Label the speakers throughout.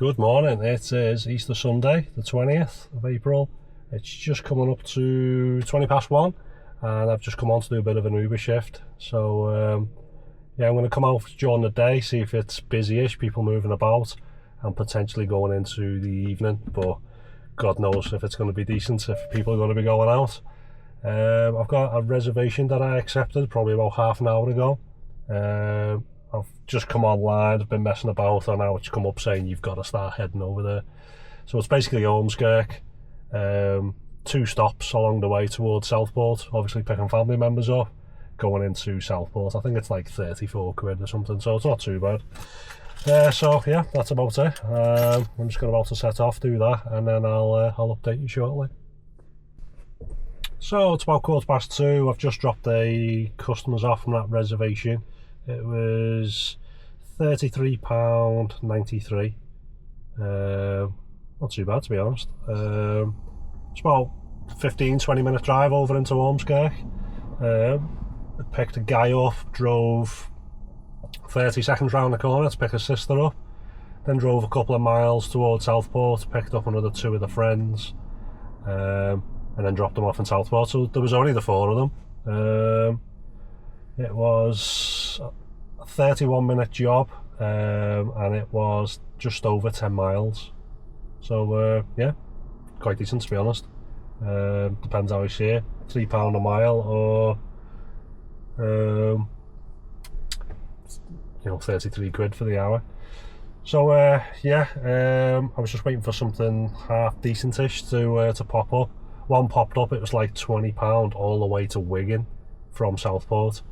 Speaker 1: Good morning, it is Easter Sunday, the 20th of April. It's just coming up to 20 past 1 and I've just come on to do a bit of an Uber shift. So yeah, I'm going to come out during the day, see if it's busy-ish, people moving about, and potentially going into the evening, but God knows if it's going to be decent, if people are going to be going out. I've got a reservation that I accepted probably about half an hour ago. I've just come online, I've been messing about, and now it's come up saying you've got to start heading over there. So it's basically Ormskirk, 2 stops along the way towards Southport, obviously picking family members up, going into Southport. I think it's like 34 quid or something, so it's not too bad. So yeah, that's about it. I'm just about to set off, do that, and then I'll update you shortly. So it's about 2:15. I've just dropped a customers off from that reservation. It was £33.93. Not too bad, to be honest. It's about 15-20 minute drive over into Ormskirk. I picked a guy up, drove 30 seconds round the corner to pick his sister up, then drove a couple of miles towards Southport, picked up another 2 of the friends, and then dropped them off in Southport. So there was only the 4 of them. It was a 31-minute job, and it was just over 10 miles. So yeah, quite decent, to be honest. Depends how you see it. £3 a mile, or 33 quid for the hour. So yeah, I was just waiting for something half decentish to pop up. One popped up, it was like £20 all the way to Wigan from Southport,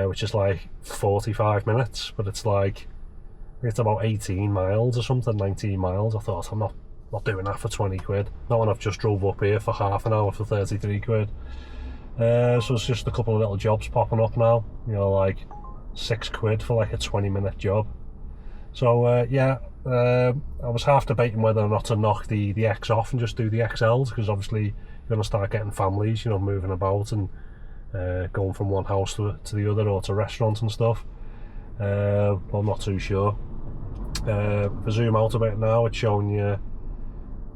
Speaker 1: which is like 45 minutes, but it's about 18 miles or something, 19 miles. I thought, I'm not doing that for 20 quid. Not when I've just drove up here for half an hour for 33 quid. So it's just a couple of little jobs popping up now, like 6 quid for like a 20-minute job. So yeah, I was half debating whether or not to knock the X off and just do the XLs, because obviously you're going to start getting families, moving about and going from one house to the other, or to restaurants and stuff. Well, I'm not too sure. If I zoom out a bit now, it's showing you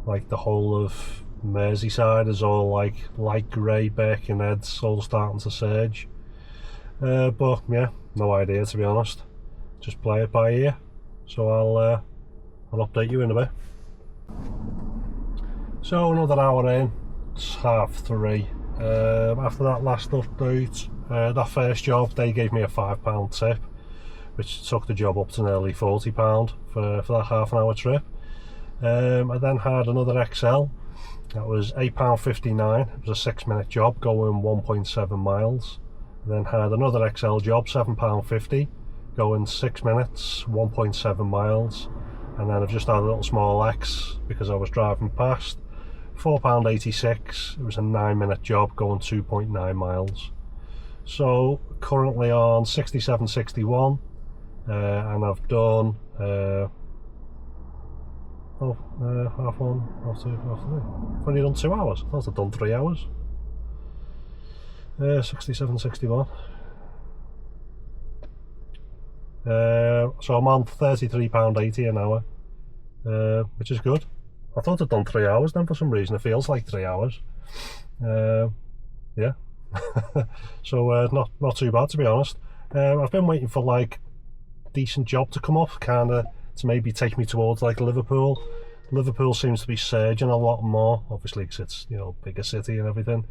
Speaker 1: like the whole of Merseyside is all like light grey, Birkenhead's all starting to surge. But yeah, no idea, to be honest. Just play it by ear. So I'll update you in a bit. So another hour in, it's 3:30. After that last update, that first job, they gave me a £5 tip, which took the job up to nearly £40 for that half an hour trip. I then had another XL, that was £8.59. It was a 6-minute job going 1.7 miles. I then had another XL job, £7.50, going 6 minutes, 1.7 miles. And then I've just had a little small X because I was driving past, £4.86. It was a 9-minute job going 2.9 miles. So currently on 67.61, and I've done half 1, half 2, half 3. I've only done 2 hours. I thought I'd done 3 hours. 67.61. So I'm on £33.80 an hour, which is good. I thought I'd done 3 hours then for some reason. It feels like 3 hours. Yeah. So not too bad, to be honest. I've been waiting for like a decent job to come up, kind of to maybe take me towards like Liverpool. Liverpool seems to be surging a lot more, obviously because it's bigger city and everything.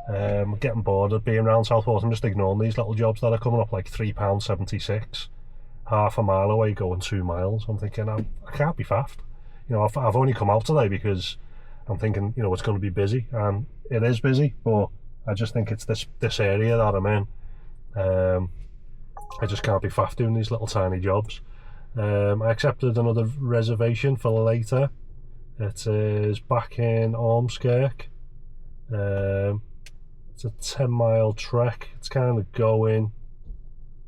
Speaker 1: I'm getting bored of being around Southport. I'm just ignoring these little jobs that are coming up, like £3.76, half a mile away going 2 miles. I'm thinking I can't be faffed. I've only come out today because I'm thinking it's going to be busy, and it is busy, but I just think it's this area that I'm in. I just can't be faffed doing these little tiny jobs. I accepted another reservation for later. It is back in Ormskirk. It's a 10-mile trek. It's kind of going,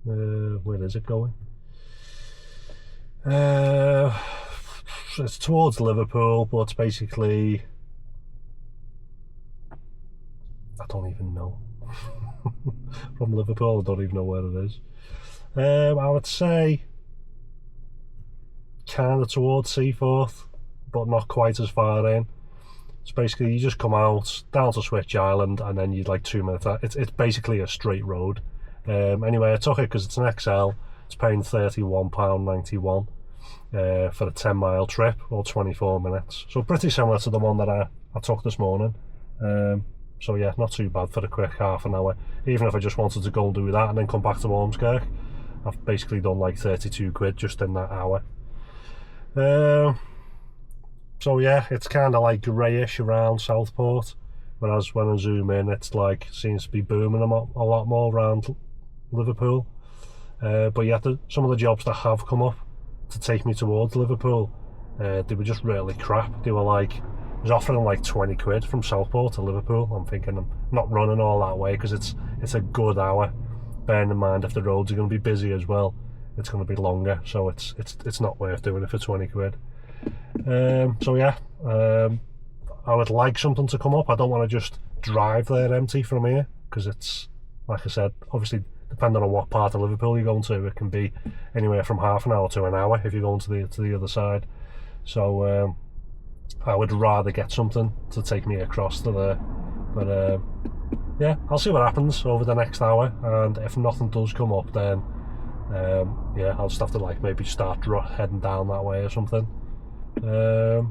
Speaker 1: where is it going? It's towards Liverpool, but it's basically, I don't even know. From Liverpool, I don't even know where it is. I would say kind of towards Seaforth, but not quite as far in. So basically you just come out down to Switch Island and then you'd like 2 minutes. It's basically a straight road. Anyway, I took it because it's an XL. It's paying £31.91 for a 10-mile trip, or 24 minutes. So pretty similar to the one that I took this morning. So yeah, not too bad for a quick half an hour. Even if I just wanted to go and do that and then come back to Ormskirk, I've basically done like 32 quid just in that hour. So yeah, it's kind of like greyish around Southport, whereas when I zoom in, it's like seems to be booming a lot more around Liverpool. But yeah, some of the jobs that have come up to take me towards Liverpool, they were just really crap. They were like, I was offering like 20 quid from Southport to Liverpool. I'm thinking I'm not running all that way because it's a good hour. Bearing in mind if the roads are going to be busy as well, it's going to be longer, so it's not worth doing it for 20 quid. So yeah, I would like something to come up. I don't want to just drive there empty from here, because it's, like I said, obviously depending on what part of Liverpool you're going to, it can be anywhere from half an hour to an hour if you're going to the other side. So I would rather get something to take me across to there. But yeah, I'll see what happens over the next hour, and if nothing does come up, then yeah, I'll just have to like maybe start heading down that way or something. But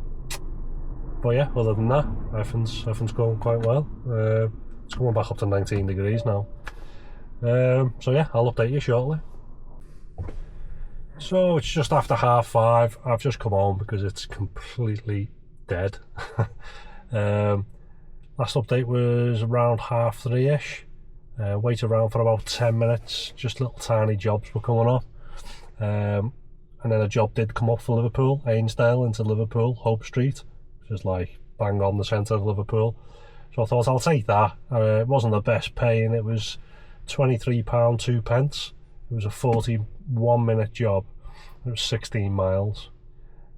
Speaker 1: yeah, other than that, everything's going quite well. It's coming back up to 19 degrees now. So yeah, I'll update you shortly. So it's just after 5:30. I've just come home because it's completely dead. Last update was around 3:30ish. Wait around for about 10 minutes. Just little tiny jobs were coming up. And then a job did come up for Liverpool, Ainsdale into Liverpool, Hope Street, which is like bang on the centre of Liverpool. So I thought I'll take that. It wasn't the best paying, it was £23.02. It was a 41-minute job. It was 16 miles.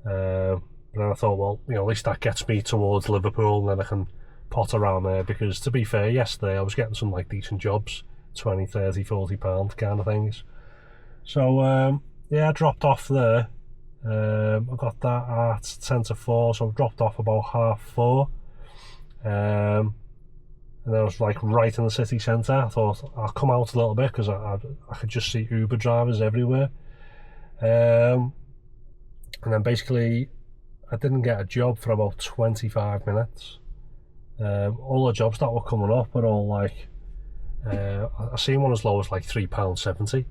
Speaker 1: But then I thought, well, you know, at least that gets me towards Liverpool, and then I can pot around there, because to be fair, yesterday I was getting some like decent jobs, 20, 30, 40 pound kind of things. So yeah, I dropped off there. I got that at 10 to 4, so I dropped off about 4:30. And I was like right in the city centre. I thought I'll come out a little bit because I could just see Uber drivers everywhere. And then basically I didn't get a job for about 25 minutes. All the jobs that were coming up were all like, I seen one as low as like £3.70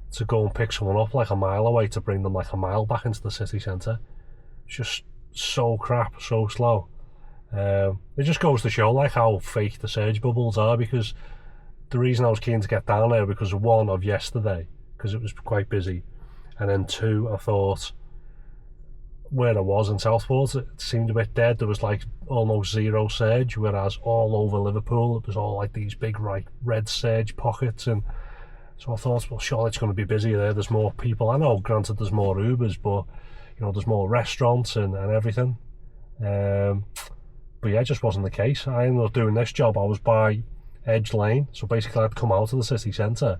Speaker 1: to go and pick someone up like a mile away to bring them like a mile back into the city centre. It's just so crap, so slow. It just goes to show like how fake the surge bubbles are, because the reason I was keen to get down there because one of yesterday, because it was quite busy, and then two, I thought where I was in Southport it seemed a bit dead. There was like almost zero surge, whereas all over Liverpool it was all like these big red surge pockets. And so I thought, well, surely it's going to be busy there, there's more people. I know, granted, there's more Ubers, but you know, there's more restaurants and everything. But yeah, it just wasn't the case. I ended up doing this job. I was by Edge Lane, so basically I'd come out of the city centre,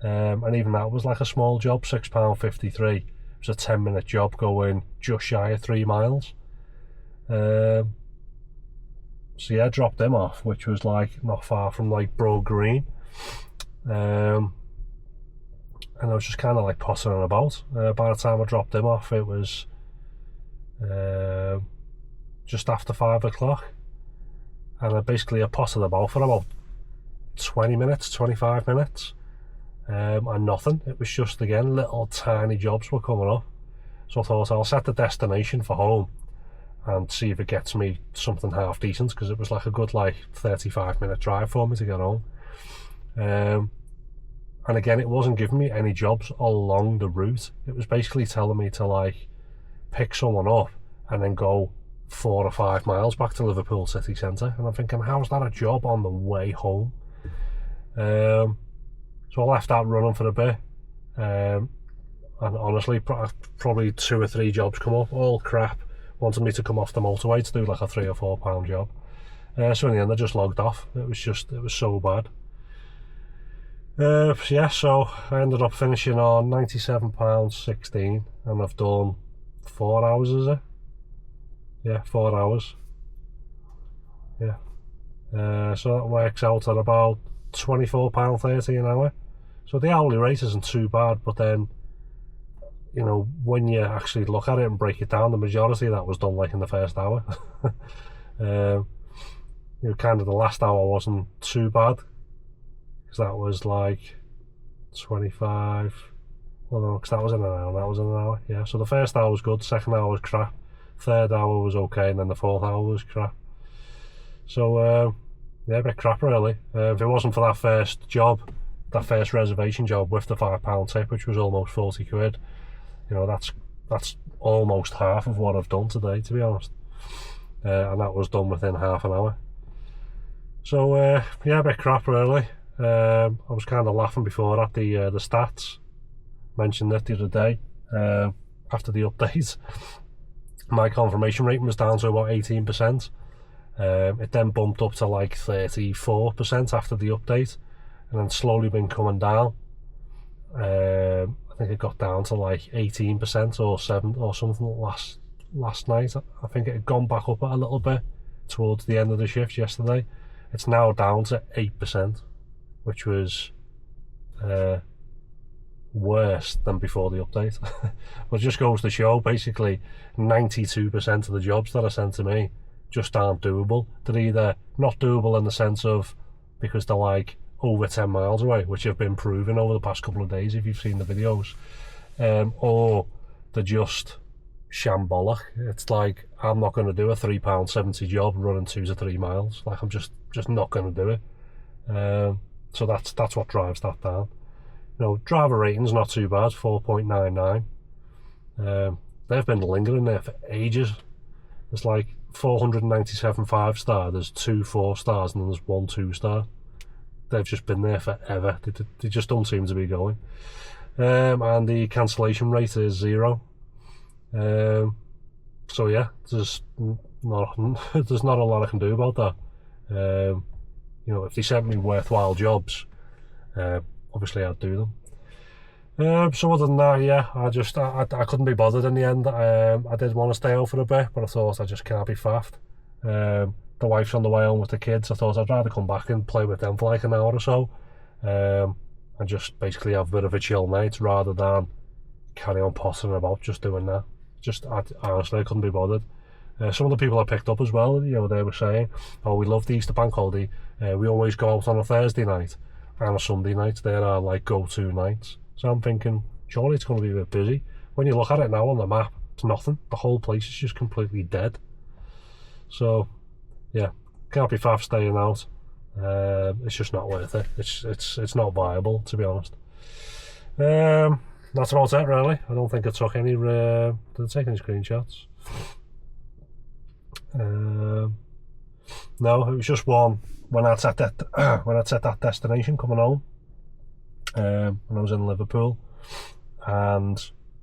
Speaker 1: and even that was like a small job, £6.53. It was a 10-minute job going just shy of 3 miles. So yeah, I dropped them off, which was like not far from like Broad Green. And I was just kind of like pottering about. By the time I dropped them off, it was just after 5 o'clock, and I potted about for about 20 minutes, 25 minutes, and nothing. It was just, again, little tiny jobs were coming up. So I thought I'll set the destination for home and see if it gets me something half decent, because it was like a good like 35-minute drive for me to get home. And again, it wasn't giving me any jobs along the route. It was basically telling me to like pick someone up and then go 4 or 5 miles back to Liverpool city centre, and I'm thinking, how's that a job on the way home? So I left that running for a bit, and honestly probably 2 or 3 jobs come up, all crap, wanted me to come off the motorway to do like a £3 or £4 job. So in the end I just logged off. It was so bad. Yeah, so I ended up finishing on £97.16, and I've done 4 hours, is it? Yeah, 4 hours. Yeah. So that works out at about £24.30 an hour. So the hourly rate isn't too bad, but then, you know, when you actually look at it and break it down, the majority of that was done like in the first hour. You know, kind of the last hour wasn't too bad, because that was like 25. Well, no, because that was in an hour. That was in an hour. Yeah. So the first hour was good. Second hour was crap. Third hour was okay, and then the fourth hour was crap. So yeah, a bit crap really. If it wasn't for that first job, that first reservation job with the £5 tip, which was almost 40 quid, you know, that's almost half of what I've done today, to be honest. And that was done within half an hour. So yeah, a bit crap really. I was kind of laughing before at the stats. Mentioned it the other day after the update. My confirmation rating was down to about 18%. It then bumped up to like 34% after the update, and then slowly been coming down. I think it got down to like 18% or 7 or something last night. I think it had gone back up a little bit towards the end of the shift yesterday. It's now down to 8%, which was worse than before the update. But it just goes to show, basically 92% of the jobs that are sent to me just aren't doable. They're either not doable in the sense of because they're like over 10 miles away, which have been proven over the past couple of days if you've seen the videos, or they're just shambolic. It's like, I'm not going to do a £3.70 job running 2 to 3 miles. Like, I'm just not going to do it. So that's what drives that down. You know, driver rating's not too bad, 4.99. They've been lingering there for ages. There's like 497 5-star, there's 2 4-stars, and then there's 1 2-star. They've just been there forever. They just don't seem to be going. And the cancellation rate is 0. So yeah, there's not a lot I can do about that. You know, if they sent me worthwhile jobs, obviously I'd do them. So other than that, yeah, I couldn't be bothered in the end. I did want to stay out for a bit, but I thought I just can't be faffed. The wife's on the way home with the kids. I thought I'd rather come back and play with them for like an hour or so, and just basically have a bit of a chill night rather than carry on pottering about just doing that. Honestly, I couldn't be bothered. Some of the people I picked up as well, you know, they were saying, oh, we love the Easter bank holiday. We always go out on a Thursday night and a Sunday night. They're our like go-to nights. So I'm thinking, surely it's going to be a bit busy. When you look at it now on the map, it's nothing. The whole place is just completely dead. So yeah, can't be faff staying out. It's just not worth it. It's not viable, to be honest. That's about it really. I don't think I took any did I take any screenshots? No, it was just one when I'd set that destination coming home, when I was in Liverpool, and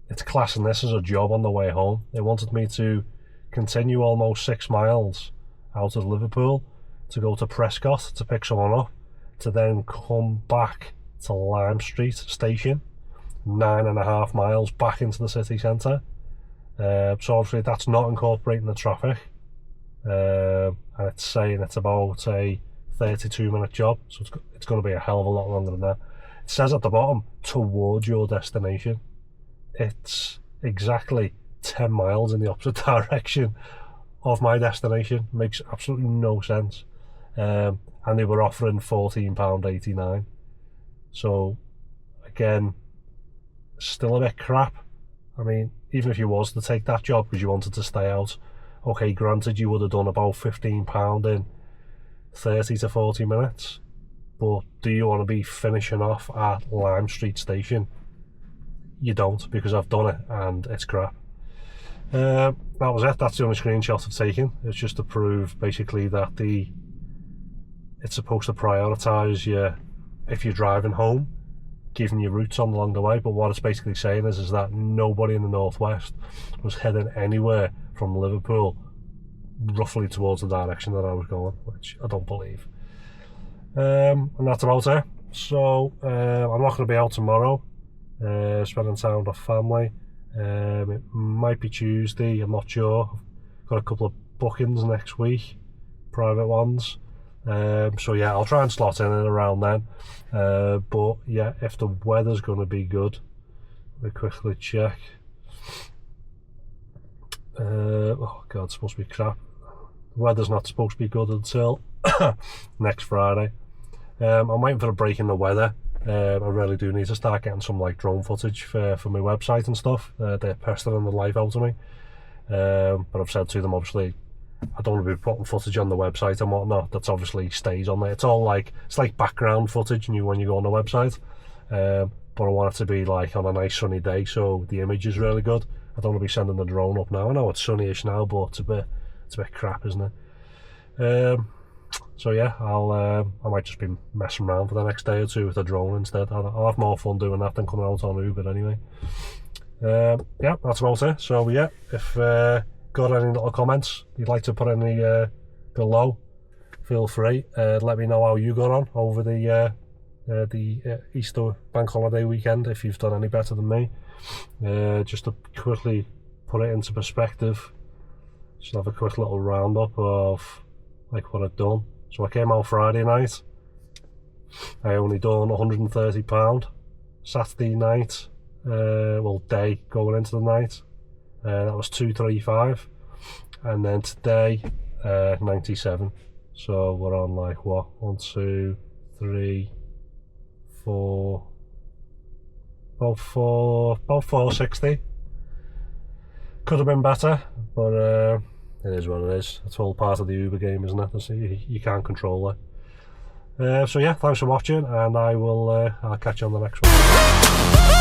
Speaker 1: it's classing this as a job on the way home. They wanted me to continue almost 6 miles out of Liverpool to go to Prescott to pick someone up, to then come back to Lime Street station, 9.5 miles back into the city centre. So obviously that's not incorporating the traffic, and it's saying it's about a 32-minute job, so it's going to be a hell of a lot longer than that. It says at the bottom, towards your destination. It's exactly 10 miles in the opposite direction of my destination. Makes absolutely no sense. And they were offering £14.89. So again, still a bit crap. I mean, even if you was to take that job because you wanted to stay out, okay, granted you would have done about £15 in 30 to 40 minutes, but do you want to be finishing off at Lime Street station? You don't, because I've done it and it's crap. That was it. That's the only screenshot I've taken. It's just to prove basically that it's supposed to prioritise you if you're driving home, giving you routes on along the way. But what it's basically saying is that nobody in the northwest was heading anywhere from Liverpool roughly towards the direction that I was going, which I don't believe. And that's about it. So I'm not going to be out tomorrow, spending time with family. It might be Tuesday, I'm not sure. I've got a couple of bookings next week, private ones. So yeah, I'll try and slot in and around then. But yeah, if the weather's going to be good, let me quickly check. Oh god, it's supposed to be crap. The weather's not supposed to be good until next Friday. I'm waiting for a break in the weather. I really do need to start getting some like drone footage for my website and stuff. They're pestering the life out of me. But I've said to them, obviously, I don't want to be putting footage on the website and whatnot. That's obviously stays on there. It's all like, it's like background footage when you go on the website. But I want it to be like on a nice sunny day, so the image is really good. I don't want to be sending the drone up now. I know it's sunny-ish now, but it's a bit crap, isn't it? So yeah, I might just be messing around for the next day or two with the drone instead. I'll have more fun doing that than coming out on Uber anyway. Yeah, that's about it. So yeah, if got any little comments you'd like to put any below, feel free. Let me know how you got on over the Easter bank holiday weekend, if you've done any better than me. Just to quickly put it into perspective, just have a quick little roundup of like what I've done. So I came out Friday night, I only done £130. Saturday night, well, day going into the night, that was 235, and then today 97. So we're on like what, 1, 2, 3, 4, about 460. Could have been better, but it is what it is. It's all part of the Uber game, isn't it? You can't control it. So yeah, thanks for watching, and I'll catch you on the next one.